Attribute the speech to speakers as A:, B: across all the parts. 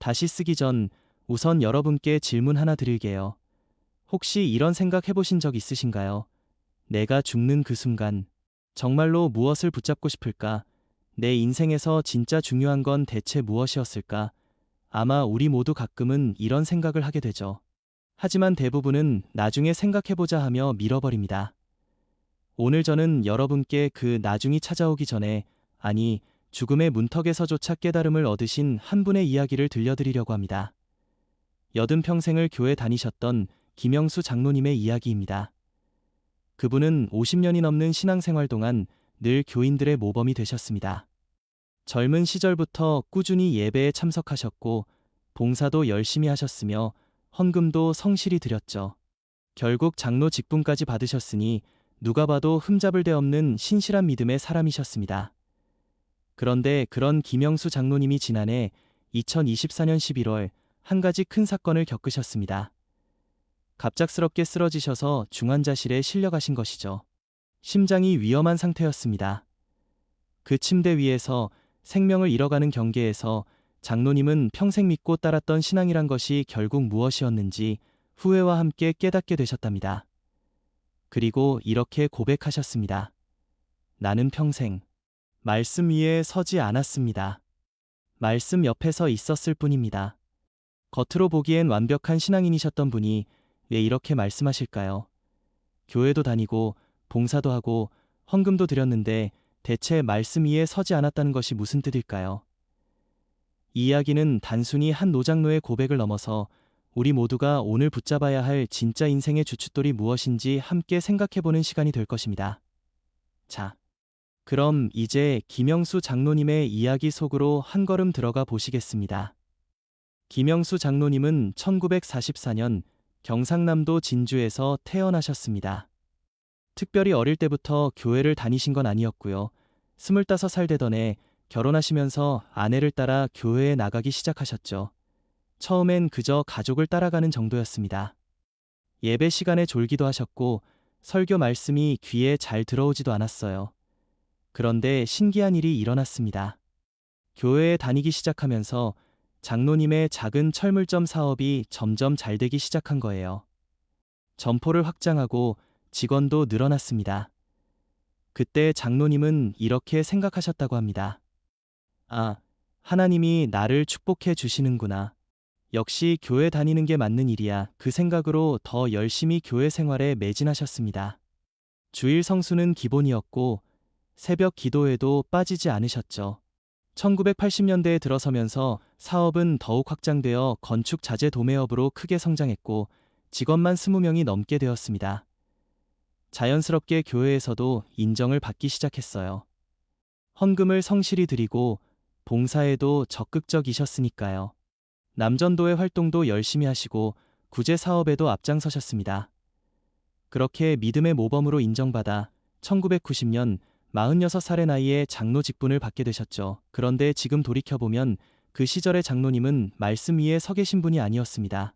A: 다시 쓰기 전 우선 여러분께 질문 하나 드릴게요. 혹시 이런 생각 해보신 적 있으신가요? 내가 죽는 그 순간, 정말로 무엇을 붙잡고 싶을까? 내 인생에서 진짜 중요한 건 대체 무엇이었을까? 아마 우리 모두 가끔은 이런 생각을 하게 되죠. 하지만 대부분은 나중에 생각해보자 하며 밀어버립니다. 오늘 저는 여러분께 그 나중이 찾아오기 전에, 아니, 죽음의 문턱에서조차 깨달음을 얻으신 한 분의 이야기를 들려드리려고 합니다. 여든 평생을 교회 다니셨던 김영수 장로님의 이야기입니다. 그분은 50년이 넘는 신앙생활 동안 늘 교인들의 모범이 되셨습니다. 젊은 시절부터 꾸준히 예배에 참석하셨고 봉사도 열심히 하셨으며 헌금도 성실히 드렸죠. 결국 장로 직분까지 받으셨으니 누가 봐도 흠잡을 데 없는 신실한 믿음의 사람이셨습니다. 그런데 그런 김영수 장로님이 지난해 2024년 11월 한 가지 큰 사건을 겪으셨습니다. 갑작스럽게 쓰러지셔서 중환자실에 실려가신 것이죠. 심장이 위험한 상태였습니다. 그 침대 위에서 생명을 잃어가는 경계에서 장로님은 평생 믿고 따랐던 신앙이란 것이 결국 무엇이었는지 후회와 함께 깨닫게 되셨답니다. 그리고 이렇게 고백하셨습니다. 나는 평생 말씀 위에 서지 않았습니다. 말씀 옆에서 있었을 뿐입니다. 겉으로 보기엔 완벽한 신앙인이셨던 분이 왜 이렇게 말씀하실까요? 교회도 다니고 봉사도 하고 헌금도 드렸는데 대체 말씀 위에 서지 않았다는 것이 무슨 뜻일까요? 이 이야기는 단순히 한 노장로의 고백을 넘어서 우리 모두가 오늘 붙잡아야 할 진짜 인생의 주춧돌이 무엇인지 함께 생각해보는 시간이 될 것입니다. 자, 그럼 이제 김영수 장로님의 이야기 속으로 한 걸음 들어가 보시겠습니다. 김영수 장로님은 1944년 경상남도 진주에서 태어나셨습니다. 특별히 어릴 때부터 교회를 다니신 건 아니었고요. 25살 되던 해 결혼하시면서 아내를 따라 교회에 나가기 시작하셨죠. 처음엔 그저 가족을 따라가는 정도였습니다. 예배 시간에 졸기도 하셨고 설교 말씀이 귀에 잘 들어오지도 않았어요. 그런데 신기한 일이 일어났습니다. 교회에 다니기 시작하면서 장로님의 작은 철물점 사업이 점점 잘 되기 시작한 거예요. 점포를 확장하고 직원도 늘어났습니다. 그때 장로님은 이렇게 생각하셨다고 합니다. 아, 하나님이 나를 축복해 주시는구나. 역시 교회 다니는 게 맞는 일이야. 그 생각으로 더 열심히 교회 생활에 매진하셨습니다. 주일 성수는 기본이었고 새벽 기도에도 빠지지 않으셨죠. 1980년대에 들어서면서 사업은 더욱 확장되어 건축 자재 도매업으로 크게 성장했고 직원만 20명이 넘게 되었습니다. 자연스럽게 교회에서도 인정을 받기 시작했어요. 헌금을 성실히 드리고 봉사에도 적극적이셨으니까요. 남전도의 활동도 열심히 하시고 구제 사업에도 앞장서셨습니다. 그렇게 믿음의 모범으로 인정받아 1990년 46살의 나이에 장로 직분을 받게 되셨죠. 그런데 지금 돌이켜보면 그 시절의 장로님은 말씀 위에 서 계신 분이 아니었습니다.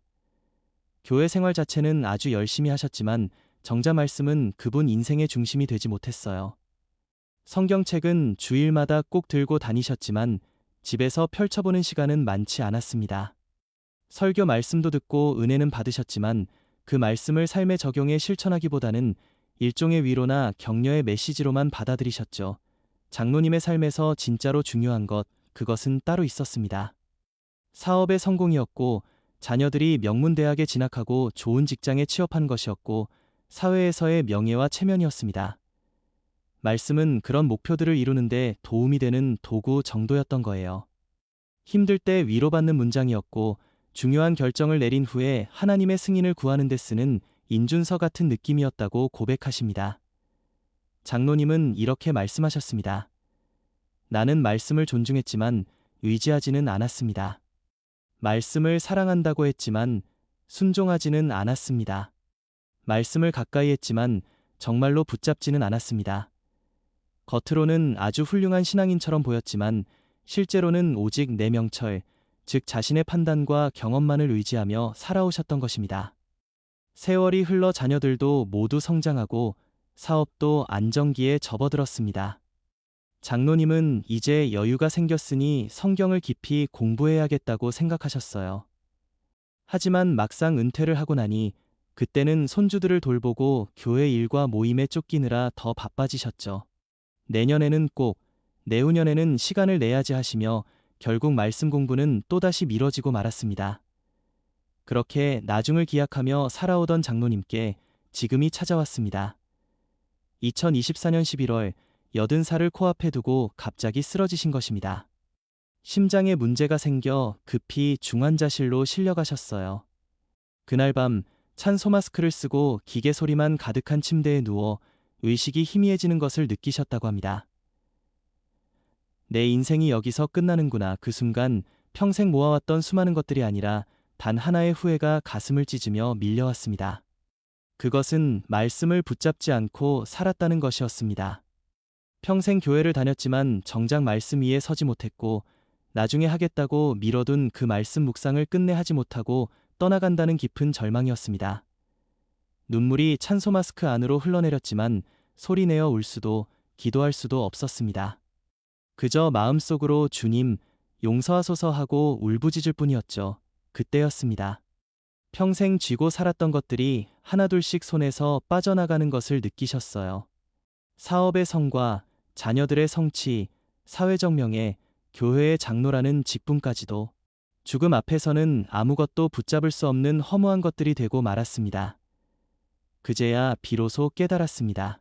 A: 교회 생활 자체는 아주 열심히 하셨지만 정작 말씀은 그분 인생의 중심이 되지 못했어요. 성경책은 주일마다 꼭 들고 다니셨지만 집에서 펼쳐보는 시간은 많지 않았습니다. 설교 말씀도 듣고 은혜는 받으셨지만 그 말씀을 삶에 적용해 실천하기보다는 일종의 위로나 격려의 메시지로만 받아들이셨죠. 장로님의 삶에서 진짜로 중요한 것, 그것은 따로 있었습니다. 사업의 성공이었고 자녀들이 명문대학에 진학하고 좋은 직장에 취업한 것이었고 사회에서의 명예와 체면이었습니다. 말씀은 그런 목표들을 이루는데 도움이 되는 도구 정도였던 거예요. 힘들 때 위로받는 문장이었고 중요한 결정을 내린 후에 하나님의 승인을 구하는 데 쓰는 인준서 같은 느낌이었다고 고백하십니다. 장로님은 이렇게 말씀하셨습니다. 나는 말씀을 존중했지만 의지하지는 않았습니다. 말씀을 사랑한다고 했지만 순종하지는 않았습니다. 말씀을 가까이 했지만 정말로 붙잡지는 않았습니다. 겉으로는 아주 훌륭한 신앙인처럼 보였지만 실제로는 오직 내 명철, 즉 자신의 판단과 경험만을 의지하며 살아오셨던 것입니다. 세월이 흘러 자녀들도 모두 성장하고 사업도 안정기에 접어들었습니다. 장로님은 이제 여유가 생겼으니 성경을 깊이 공부해야겠다고 생각하셨어요. 하지만 막상 은퇴를 하고 나니 그때는 손주들을 돌보고 교회 일과 모임에 쫓기느라 더 바빠지셨죠. 내년에는 꼭, 내후년에는 시간을 내야지 하시며 결국 말씀 공부는 또다시 미뤄지고 말았습니다. 그렇게 나중을 기약하며 살아오던 장로님께 지금이 찾아왔습니다. 2024년 11월 80살을 코앞에 두고 갑자기 쓰러지신 것입니다. 심장에 문제가 생겨 급히 중환자실로 실려가셨어요. 그날 밤 찬소 마스크를 쓰고 기계 소리만 가득한 침대에 누워 의식이 희미해지는 것을 느끼셨다고 합니다. 내 인생이 여기서 끝나는구나. 그 순간 평생 모아왔던 수많은 것들이 아니라 단 하나의 후회가 가슴을 찢으며 밀려왔습니다. 그것은 말씀을 붙잡지 않고 살았다는 것이었습니다. 평생 교회를 다녔지만 정작 말씀 위에 서지 못했고 나중에 하겠다고 미뤄둔 그 말씀 묵상을 끝내 하지 못하고 떠나간다는 깊은 절망이었습니다. 눈물이 찬소 마스크 안으로 흘러내렸지만 소리내어 울 수도 기도할 수도 없었습니다. 그저 마음속으로 주님 용서하소서 하고 울부짖을 뿐이었죠. 그때였습니다. 평생 쥐고 살았던 것들이 하나둘씩 손에서 빠져나가는 것을 느끼셨어요. 사업의 성과, 자녀들의 성취, 사회적 명예, 교회의 장로라는 직분까지도 죽음 앞에서는 아무것도 붙잡을 수 없는 허무한 것들이 되고 말았습니다. 그제야 비로소 깨달았습니다.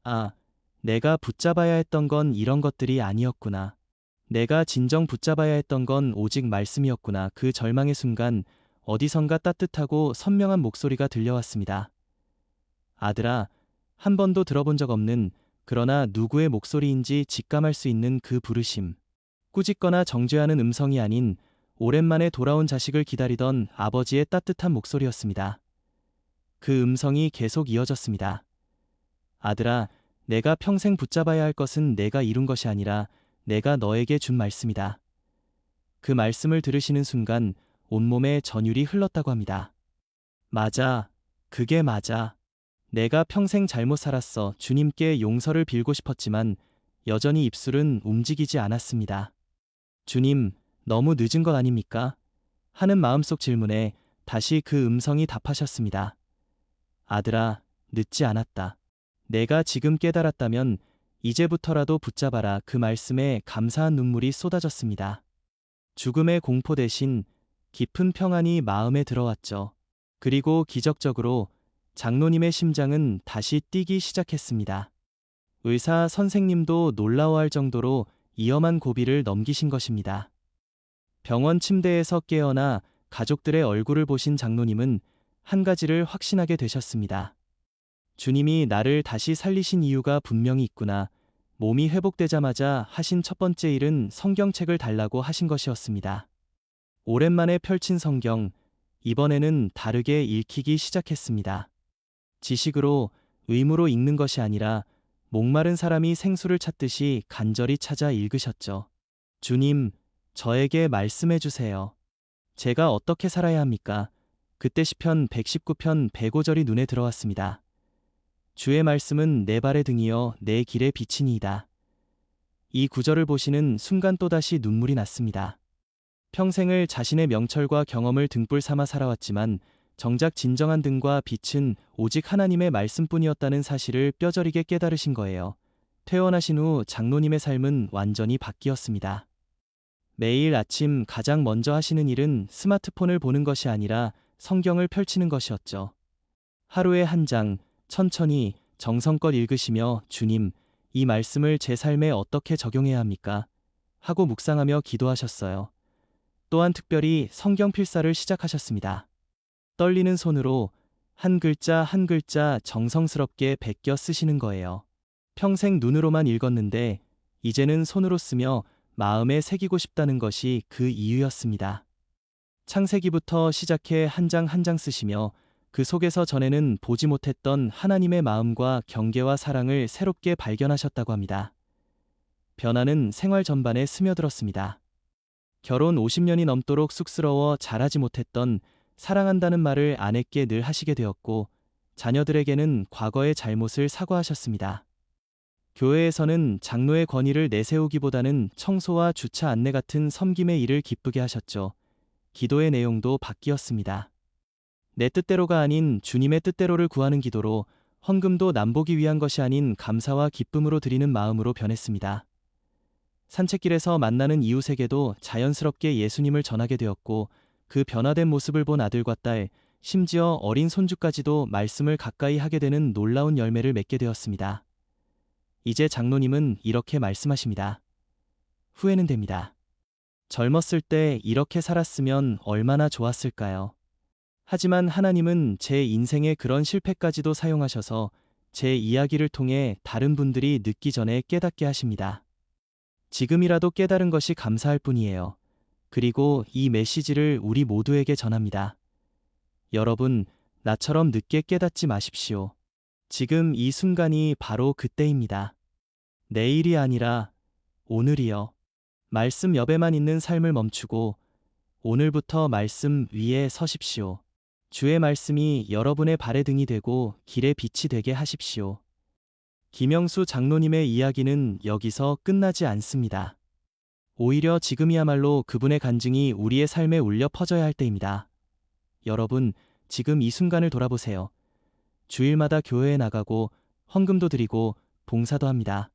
A: 아, 내가 붙잡아야 했던 건 이런 것들이 아니었구나. 내가 진정 붙잡아야 했던 건 오직 말씀이었구나. 그 절망의 순간 어디선가 따뜻하고 선명한 목소리가 들려왔습니다. 아들아, 한 번도 들어본 적 없는 그러나 누구의 목소리인지 직감할 수 있는 그 부르심. 꾸짖거나 정죄하는 음성이 아닌 오랜만에 돌아온 자식을 기다리던 아버지의 따뜻한 목소리였습니다. 그 음성이 계속 이어졌습니다. 아들아, 내가 평생 붙잡아야 할 것은 내가 이룬 것이 아니라 내가 너에게 준 말씀이다. 그 말씀을 들으시는 순간 온몸에 전율이 흘렀다고 합니다. 맞아. 그게 맞아. 내가 평생 잘못 살았어. 주님께 용서를 빌고 싶었지만 여전히 입술은 움직이지 않았습니다. 주님, 너무 늦은 것 아닙니까? 하는 마음속 질문에 다시 그 음성이 답하셨습니다. 아들아, 늦지 않았다. 내가 지금 깨달았다면 이제부터라도 붙잡아라. 그 말씀에 감사한 눈물이 쏟아졌습니다. 죽음의 공포 대신 깊은 평안이 마음에 들어왔죠. 그리고 기적적으로 장로님의 심장은 다시 뛰기 시작했습니다. 의사 선생님도 놀라워할 정도로 위험한 고비를 넘기신 것입니다. 병원 침대에서 깨어나 가족들의 얼굴을 보신 장로님은 한 가지를 확신하게 되셨습니다. 주님이 나를 다시 살리신 이유가 분명히 있구나. 몸이 회복되자마자 하신 첫 번째 일은 성경책을 달라고 하신 것이었습니다. 오랜만에 펼친 성경, 이번에는 다르게 읽히기 시작했습니다. 지식으로, 의무로 읽는 것이 아니라 목마른 사람이 생수를 찾듯이 간절히 찾아 읽으셨죠. 주님, 저에게 말씀해 주세요. 제가 어떻게 살아야 합니까? 그때 시편 119편 105절이 눈에 들어왔습니다. 주의 말씀은 내 발의 등이요 내 길의 빛이니이다. 이 구절을 보시는 순간 또다시 눈물이 났습니다. 평생을 자신의 명철과 경험을 등불 삼아 살아왔지만 정작 진정한 등과 빛은 오직 하나님의 말씀뿐이었다는 사실을 뼈저리게 깨달으신 거예요. 퇴원하신 후 장로님의 삶은 완전히 바뀌었습니다. 매일 아침 가장 먼저 하시는 일은 스마트폰을 보는 것이 아니라 성경을 펼치는 것이었죠. 하루에 한 장, 천천히 정성껏 읽으시며 주님, 이 말씀을 제 삶에 어떻게 적용해야 합니까? 하고 묵상하며 기도하셨어요. 또한 특별히 성경 필사를 시작하셨습니다. 떨리는 손으로 한 글자 한 글자 정성스럽게 베껴 쓰시는 거예요. 평생 눈으로만 읽었는데 이제는 손으로 쓰며 마음에 새기고 싶다는 것이 그 이유였습니다. 창세기부터 시작해 한 장 한 장 쓰시며 그 속에서 전에는 보지 못했던 하나님의 마음과 경계와 사랑을 새롭게 발견하셨다고 합니다. 변화는 생활 전반에 스며들었습니다. 결혼 50년이 넘도록 쑥스러워 잘하지 못했던 사랑한다는 말을 아내께 늘 하시게 되었고 자녀들에게는 과거의 잘못을 사과하셨습니다. 교회에서는 장로의 권위를 내세우기보다는 청소와 주차 안내 같은 섬김의 일을 기쁘게 하셨죠. 기도의 내용도 바뀌었습니다. 내 뜻대로가 아닌 주님의 뜻대로를 구하는 기도로, 헌금도 남보기 위한 것이 아닌 감사와 기쁨으로 드리는 마음으로 변했습니다. 산책길에서 만나는 이웃에게도 자연스럽게 예수님을 전하게 되었고, 그 변화된 모습을 본 아들과 딸, 심지어 어린 손주까지도 말씀을 가까이 하게 되는 놀라운 열매를 맺게 되었습니다. 이제 장로님은 이렇게 말씀하십니다. 후회는 됩니다. 젊었을 때 이렇게 살았으면 얼마나 좋았을까요? 하지만 하나님은 제 인생의 그런 실패까지도 사용하셔서 제 이야기를 통해 다른 분들이 늦기 전에 깨닫게 하십니다. 지금이라도 깨달은 것이 감사할 뿐이에요. 그리고 이 메시지를 우리 모두에게 전합니다. 여러분, 나처럼 늦게 깨닫지 마십시오. 지금 이 순간이 바로 그때입니다. 내일이 아니라 오늘이요. 말씀 옆에만 있는 삶을 멈추고 오늘부터 말씀 위에 서십시오. 주의 말씀이 여러분의 발의 등이 되고 길의 빛이 되게 하십시오. 김영수 장로님의 이야기는 여기서 끝나지 않습니다. 오히려 지금이야말로 그분의 간증이 우리의 삶에 울려 퍼져야 할 때입니다. 여러분, 지금 이 순간을 돌아보세요. 주일마다 교회에 나가고 헌금도 드리고 봉사도 합니다.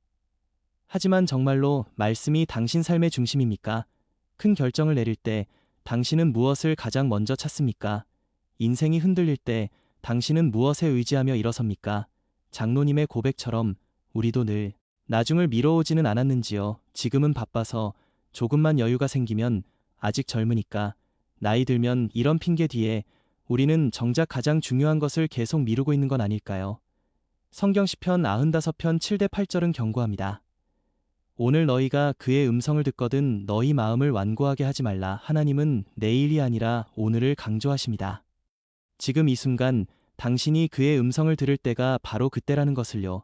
A: 하지만 정말로 말씀이 당신 삶의 중심입니까? 큰 결정을 내릴 때 당신은 무엇을 가장 먼저 찾습니까? 인생이 흔들릴 때 당신은 무엇에 의지하며 일어섭니까? 장로님의 고백처럼 우리도 늘 나중을 미뤄오지는 않았는지요. 지금은 바빠서, 조금만 여유가 생기면, 아직 젊으니까, 나이 들면, 이런 핑계 뒤에 우리는 정작 가장 중요한 것을 계속 미루고 있는 건 아닐까요? 성경 시편 95편 7대 8절은 경고합니다. 오늘 너희가 그의 음성을 듣거든 너희 마음을 완고하게 하지 말라. 하나님은 내일이 아니라 오늘을 강조하십니다. 지금 이 순간 당신이 그의 음성을 들을 때가 바로 그때라는 것을요.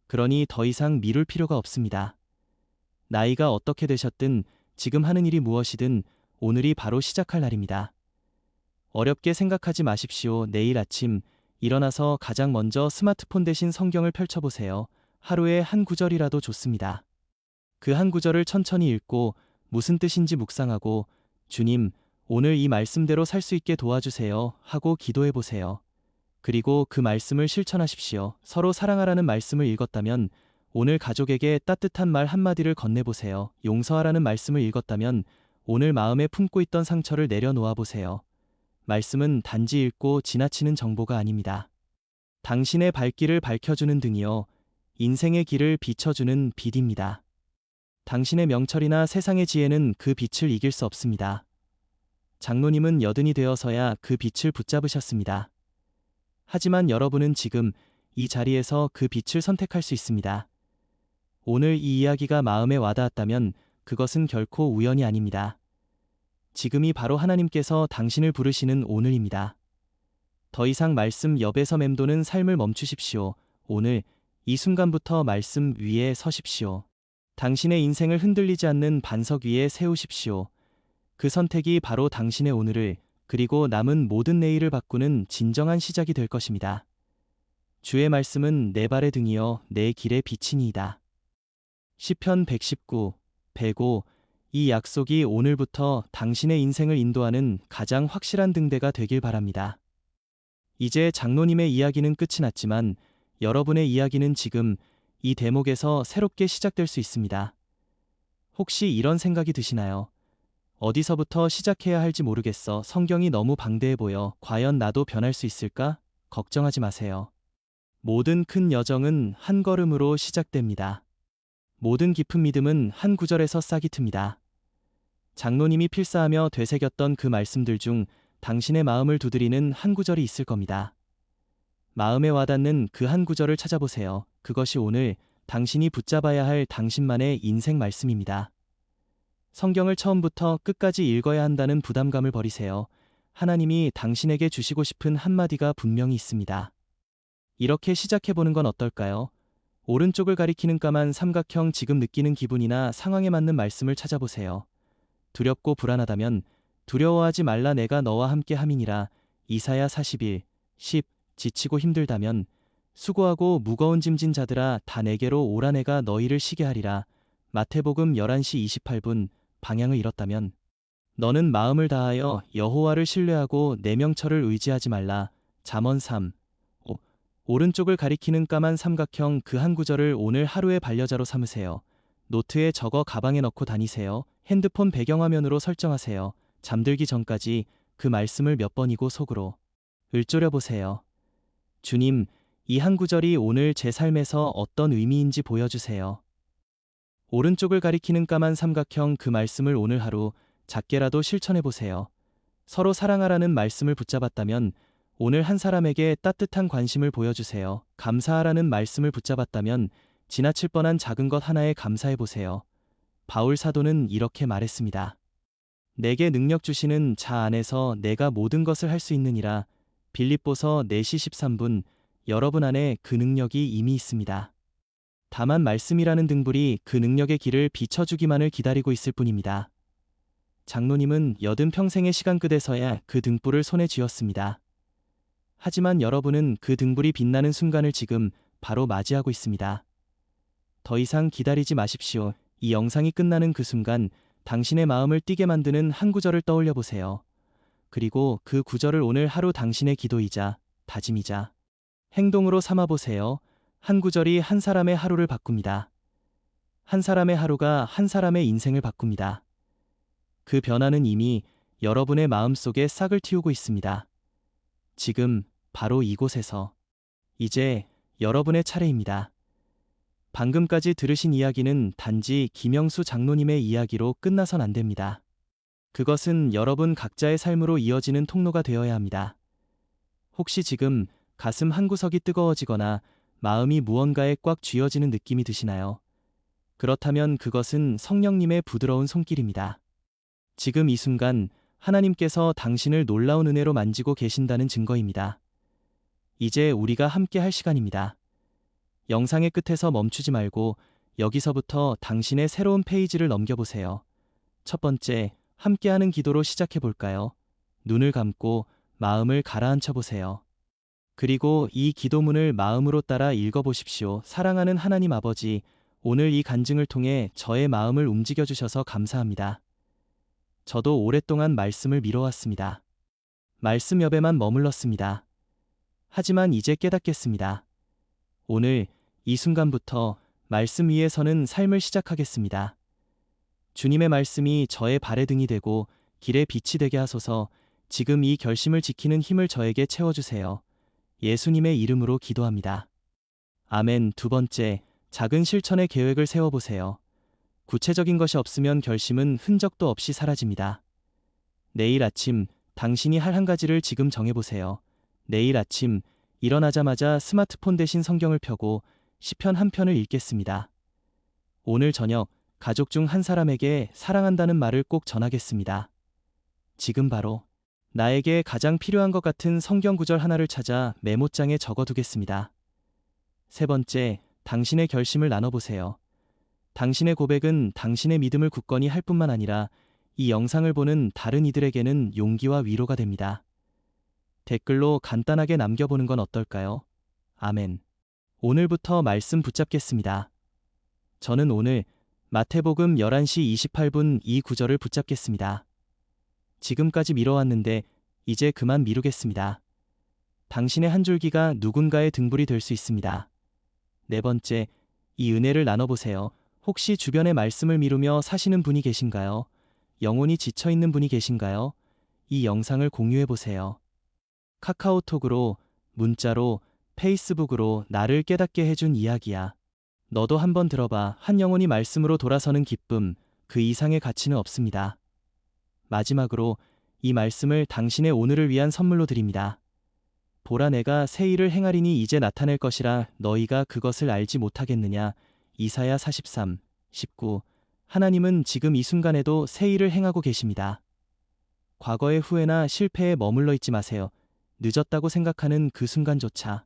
A: 그러니 더 이상 미룰 필요가 없습니다. 나이가 어떻게 되셨든, 지금 하는 일이 무엇이든 오늘이 바로 시작할 날입니다. 어렵게 생각하지 마십시오. 내일 아침 일어나서 가장 먼저 스마트폰 대신 성경을 펼쳐보세요. 하루에 한 구절이라도 좋습니다. 그 한 구절을 천천히 읽고 무슨 뜻인지 묵상하고, 주님, 오늘 이 말씀대로 살 수 있게 도와주세요 하고 기도해보세요. 그리고 그 말씀을 실천하십시오. 서로 사랑하라는 말씀을 읽었다면 오늘 가족에게 따뜻한 말 한마디를 건네보세요. 용서하라는 말씀을 읽었다면 오늘 마음에 품고 있던 상처를 내려놓아보세요. 말씀은 단지 읽고 지나치는 정보가 아닙니다. 당신의 발길을 밝혀주는 등이요, 인생의 길을 비춰주는 빛입니다. 당신의 명철이나 세상의 지혜는 그 빛을 이길 수 없습니다. 장로님은 여든이 되어서야 그 빛을 붙잡으셨습니다. 하지만 여러분은 지금 이 자리에서 그 빛을 선택할 수 있습니다. 오늘 이 이야기가 마음에 와닿았다면 그것은 결코 우연이 아닙니다. 지금이 바로 하나님께서 당신을 부르시는 오늘입니다. 더 이상 말씀 옆에서 맴도는 삶을 멈추십시오. 오늘 이 순간부터 말씀 위에 서십시오. 당신의 인생을 흔들리지 않는 반석 위에 세우십시오. 그 선택이 바로 당신의 오늘을, 그리고 남은 모든 내일을 바꾸는 진정한 시작이 될 것입니다. 주의 말씀은 내 발의 등이여 내 길의 빛이니이다. 시편 119, 105. 이 약속이 오늘부터 당신의 인생을 인도하는 가장 확실한 등대가 되길 바랍니다. 이제 장로님의 이야기는 끝이 났지만 여러분의 이야기는 지금 이 대목에서 새롭게 시작될 수 있습니다. 혹시 이런 생각이 드시나요? 어디서부터 시작해야 할지 모르겠어. 성경이 너무 방대해 보여. 과연 나도 변할 수 있을까? 걱정하지 마세요. 모든 큰 여정은 한 걸음으로 시작됩니다. 모든 깊은 믿음은 한 구절에서 싹이 틉니다. 장로님이 필사하며 되새겼던 그 말씀들 중 당신의 마음을 두드리는 한 구절이 있을 겁니다. 마음에 와닿는 그 한 구절을 찾아보세요. 그것이 오늘 당신이 붙잡아야 할 당신만의 인생 말씀입니다. 성경을 처음부터 끝까지 읽어야 한다는 부담감을 버리세요. 하나님이 당신에게 주시고 싶은 한마디가 분명히 있습니다. 이렇게 시작해보는 건 어떨까요? 오른쪽을 가리키는 까만 삼각형, 지금 느끼는 기분이나 상황에 맞는 말씀을 찾아보세요. 두렵고 불안하다면 두려워하지 말라, 내가 너와 함께 함이니라. 이사야 41, 10. 지치고 힘들다면 수고하고 무거운 짐진 자들아 다 내게로 오라 내가 너희를 쉬게 하리라. 마태복음 11시 28분. 방향을 잃었다면 너는 마음을 다하여 여호와를 신뢰하고 내 명철을 의지하지 말라. 잠언 3. 오른쪽을 가리키는 까만 삼각형 그 한 구절을 오늘 하루의 반려자로 삼으세요. 노트에 적어 가방에 넣고 다니세요. 핸드폰 배경화면으로 설정하세요. 잠들기 전까지 그 말씀을 몇 번이고 속으로 읊조려 보세요. 주님, 이 한 구절이 오늘 제 삶에서 어떤 의미인지 보여주세요. 오른쪽을 가리키는 까만 삼각형 그 말씀을 오늘 하루 작게라도 실천해 보세요. 서로 사랑하라는 말씀을 붙잡았다면 오늘 한 사람에게 따뜻한 관심을 보여주세요. 감사하라는 말씀을 붙잡았다면 지나칠 뻔한 작은 것 하나에 감사해 보세요. 바울 사도는 이렇게 말했습니다. 내게 능력 주시는 자 안에서 내가 모든 것을 할 수 있느니라. 빌립보서 4시 13분. 여러분 안에 그 능력이 이미 있습니다. 다만 말씀이라는 등불이 그 능력의 길을 비춰주기만을 기다리고 있을 뿐입니다. 장로님은 80평생의 시간 끝에서야 그 등불을 손에 쥐었습니다. 하지만 여러분은 그 등불이 빛나는 순간을 지금 바로 맞이하고 있습니다. 더 이상 기다리지 마십시오. 이 영상이 끝나는 그 순간 당신의 마음을 뛰게 만드는 한 구절을 떠올려 보세요. 그리고 그 구절을 오늘 하루 당신의 기도이자 다짐이자 행동으로 삼아 보세요. 한 구절이 한 사람의 하루를 바꿉니다. 한 사람의 하루가 한 사람의 인생을 바꿉니다. 그 변화는 이미 여러분의 마음속에 싹을 틔우고 있습니다. 지금 바로 이곳에서 이제 여러분의 차례입니다. 방금까지 들으신 이야기는 단지 김영수 장로님의 이야기로 끝나선 안 됩니다. 그것은 여러분 각자의 삶으로 이어지는 통로가 되어야 합니다. 혹시 지금 가슴 한구석이 뜨거워지거나 마음이 무언가에 꽉 쥐어지는 느낌이 드시나요? 그렇다면 그것은 성령님의 부드러운 손길입니다. 지금 이 순간 하나님께서 당신을 놀라운 은혜로 만지고 계신다는 증거입니다. 이제 우리가 함께 할 시간입니다. 영상의 끝에서 멈추지 말고 여기서부터 당신의 새로운 페이지를 넘겨보세요. 첫 번째, 함께하는 기도로 시작해 볼까요? 눈을 감고 마음을 가라앉혀 보세요. 그리고 이 기도문을 마음으로 따라 읽어보십시오. 사랑하는 하나님 아버지, 오늘 이 간증을 통해 저의 마음을 움직여주셔서 감사합니다. 저도 오랫동안 말씀을 미뤄왔습니다. 말씀 옆에만 머물렀습니다. 하지만 이제 깨닫겠습니다. 오늘 이 순간부터 말씀 위에 서는 삶을 시작하겠습니다. 주님의 말씀이 저의 발의 등이 되고 길의 빛이 되게 하소서. 지금 이 결심을 지키는 힘을 저에게 채워주세요. 예수님의 이름으로 기도합니다. 아멘. 두 번째, 작은 실천의 계획을 세워보세요. 구체적인 것이 없으면 결심은 흔적도 없이 사라집니다. 내일 아침 당신이 할 한 가지를 지금 정해보세요. 내일 아침 일어나자마자 스마트폰 대신 성경을 펴고 시편 한 편을 읽겠습니다. 오늘 저녁 가족 중 한 사람에게 사랑한다는 말을 꼭 전하겠습니다. 지금 바로 나에게 가장 필요한 것 같은 성경 구절 하나를 찾아 메모장에 적어두겠습니다. 세 번째, 당신의 결심을 나눠보세요. 당신의 고백은 당신의 믿음을 굳건히 할 뿐만 아니라 이 영상을 보는 다른 이들에게는 용기와 위로가 됩니다. 댓글로 간단하게 남겨보는 건 어떨까요? 아멘. 오늘부터 말씀 붙잡겠습니다. 저는 오늘 마태복음 11시 28분 이 구절을 붙잡겠습니다. 지금까지 미뤄왔는데 이제 그만 미루겠습니다. 당신의 한 줄기가 누군가의 등불이 될 수 있습니다. 네 번째, 이 은혜를 나눠보세요. 혹시 주변의 말씀을 미루며 사시는 분이 계신가요? 영혼이 지쳐있는 분이 계신가요? 이 영상을 공유해보세요. 카카오톡으로, 문자로, 페이스북으로 나를 깨닫게 해준 이야기야. 너도 한번 들어봐. 한 영혼이 말씀으로 돌아서는 기쁨, 그 이상의 가치는 없습니다. 마지막으로 이 말씀을 당신의 오늘을 위한 선물로 드립니다. 보라 내가 새 일을 행하리니 이제 나타낼 것이라 너희가 그것을 알지 못하겠느냐. 이사야 43, 19. 하나님은 지금 이 순간에도 새 일을 행하고 계십니다. 과거의 후회나 실패에 머물러 있지 마세요. 늦었다고 생각하는 그 순간조차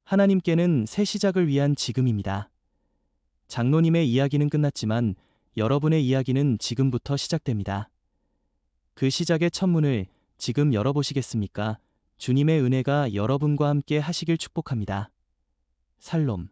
A: 하나님께는 새 시작을 위한 지금입니다. 장로님의 이야기는 끝났지만 여러분의 이야기는 지금부터 시작됩니다. 그 시작의 첫 문을 지금 열어보시겠습니까? 주님의 은혜가 여러분과 함께 하시길 축복합니다. 살롬.